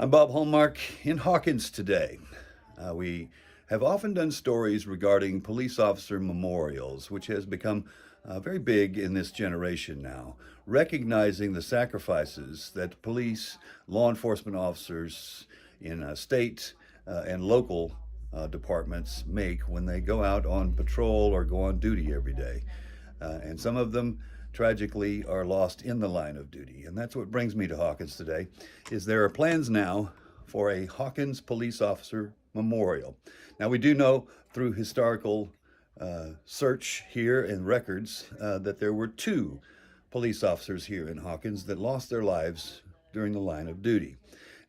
I'm Bob Hallmark in Hawkins today. We have often done stories regarding police officer memorials, which has become very big in this generation now, recognizing the sacrifices that police, law enforcement officers in state and local departments make when they go out on patrol or go on duty every day. And some of them tragically are lost in the line of duty. And that's what brings me to Hawkins today, is there are plans now for a Hawkins police officer memorial. Now we do know through historical search here and records that there were two police officers here in Hawkins that lost their lives during the line of duty.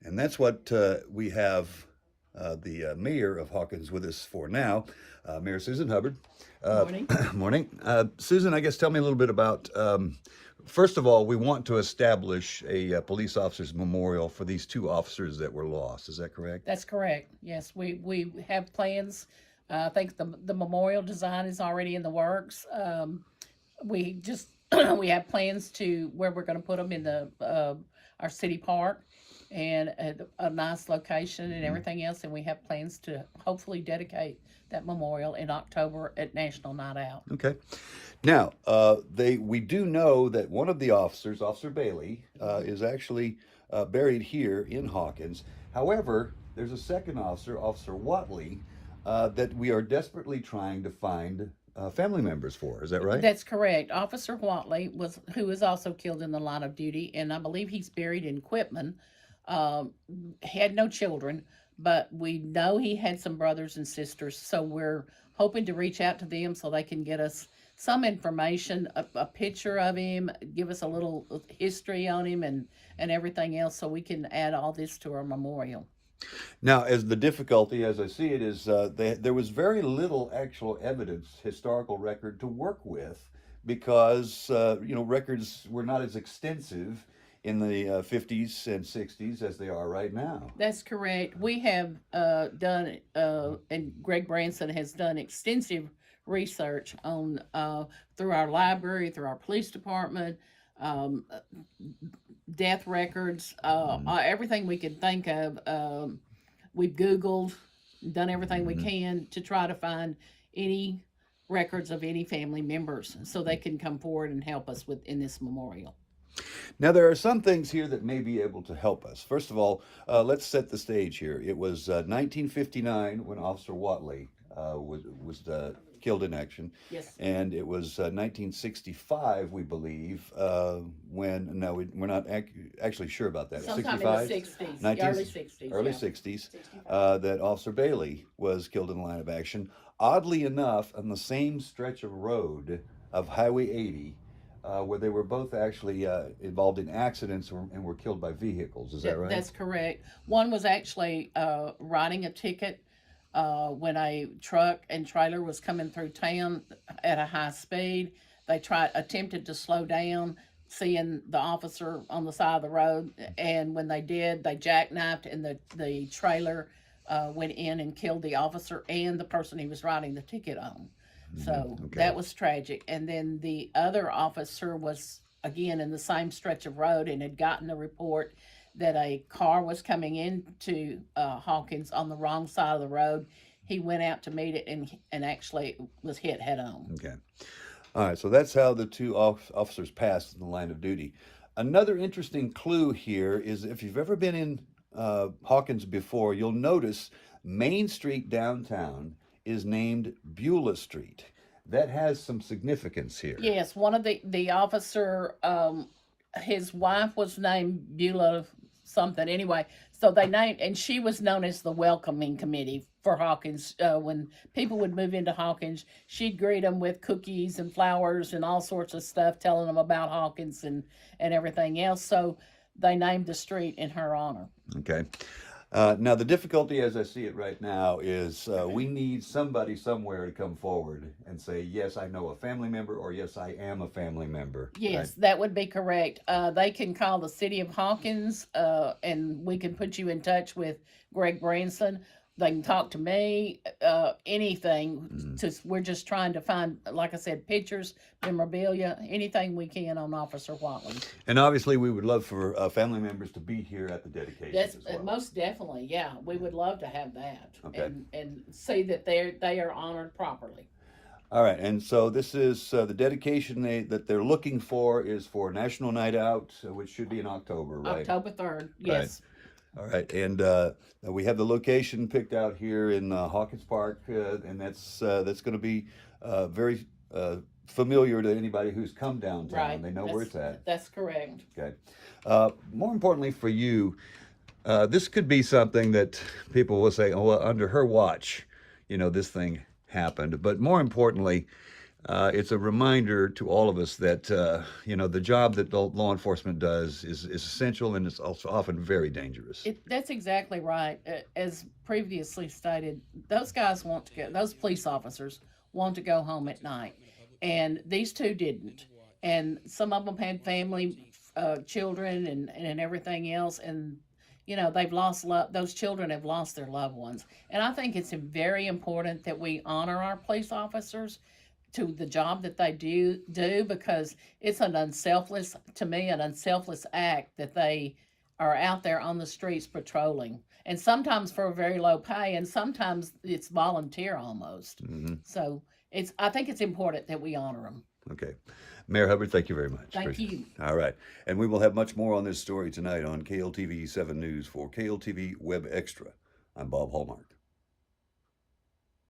And that's what we have the mayor of Hawkins with us for now, Mayor Susan Hubbard. Morning. Morning. Susan, I guess tell me a little bit about, first of all, we want to establish a police officers memorial for these two officers that were lost. Is that correct? That's correct. Yes, we have plans. I think the memorial design is already in the works. We just we have plans to where we're going to put them in the our city park and at a nice location and everything else. And we have plans to hopefully dedicate that memorial in October at National Night Out. Okay. Now, we do know that one of the officers, Officer Bailey, is actually buried here in Hawkins. However, there's a second officer, Officer Watley, that we are desperately trying to find family members for. Is that right? That's correct. Officer Watley who was also killed in the line of duty, and I believe he's buried in Quitman. Had no children, but we know he had some brothers and sisters, so we're hoping to reach out to them so they can get us some information, a picture of him, give us a little history on him and everything else, so we can add all this to our memorial. Now, as the difficulty, as I see it, is there was very little actual evidence, historical record to work with, because records were not as extensive in the 50s and 60s as they are right now. That's correct. We have done, and Greg Branson has done extensive research on through our library, through our police department, death records, everything we could think of. We've Googled, done everything we can to try to find any records of any family members so they can come forward and help us in this memorial. Now, there are some things here that may be able to help us. First of all, let's set the stage here. It was 1959 when Officer Watley was killed in action. Yes. And it was 1965, we believe, when, no, we're not actually sure about that. Sometime 65? In the 60s, early 60s. Early 60s, that Officer Bailey was killed in the line of action. Oddly enough, on the same stretch of road of Highway 80, where they were both actually involved in accidents and were killed by vehicles. Is that right? That's correct. One was actually writing a ticket when a truck and trailer was coming through town at a high speed. They attempted to slow down, seeing the officer on the side of the road, and when they did, they jackknifed, and the trailer went in and killed the officer and the person he was writing the ticket on. So that was tragic. And then the other officer was, again, in the same stretch of road and had gotten a report that a car was coming into Hawkins on the wrong side of the road. He went out to meet it and actually was hit head on. Okay. All right, so that's how the two officers passed in the line of duty. Another interesting clue here is if you've ever been in Hawkins before, you'll notice Main Street downtown is named Beulah Street. That has some significance here. Yes, one of the officer, his wife was named Beulah something. Anyway, so they named, and she was known as the welcoming committee for Hawkins. When people would move into Hawkins, she'd greet them with cookies and flowers and all sorts of stuff, telling them about Hawkins and everything else. So they named the street in her honor. Okay. Now, the difficulty, as I see it right now, is we need somebody somewhere to come forward and say, yes, I know a family member, or yes, I am a family member. Yes, right? That would be correct. They can call the city of Hawkins, and we can put you in touch with Greg Branson. They can talk to me, anything. We're just trying to find, like I said, pictures, memorabilia, anything we can on Officer Watley. And obviously, we would love for family members to be here at the dedication That's as well. most definitely, yeah. We would love to have that, Okay. and see that they are honored properly. All right, and so this is the dedication that they're looking for is for National Night Out, which should be in October, right? October 3rd, yes. All right, and we have the location picked out here in Hawkins Park, and that's going to be very familiar to anybody who's come downtown. Right. They know where it's at. That's correct. Okay. More importantly for you, this could be something that people will say, "Oh, well, under her watch, this thing happened." But more importantly, it's a reminder to all of us that the job that law enforcement does is essential, and it's also often very dangerous. That's exactly right. As previously stated, those guys want to go. Those police officers want to go home at night, and these two didn't. And some of them had family, children, and everything else, and they've lost those children have lost their loved ones. And I think it's very important that we honor our police officers to the job that they do because it's an unselfless act that they are out there on the streets patrolling, and sometimes for a very low pay, and sometimes it's volunteer almost. So I think it's important that we honor them. Okay. Mayor Hubbard, thank you very much. Thank you. All right. And we will have much more on this story tonight on KLTV 7 News for KLTV Web Extra. I'm Bob Hallmark.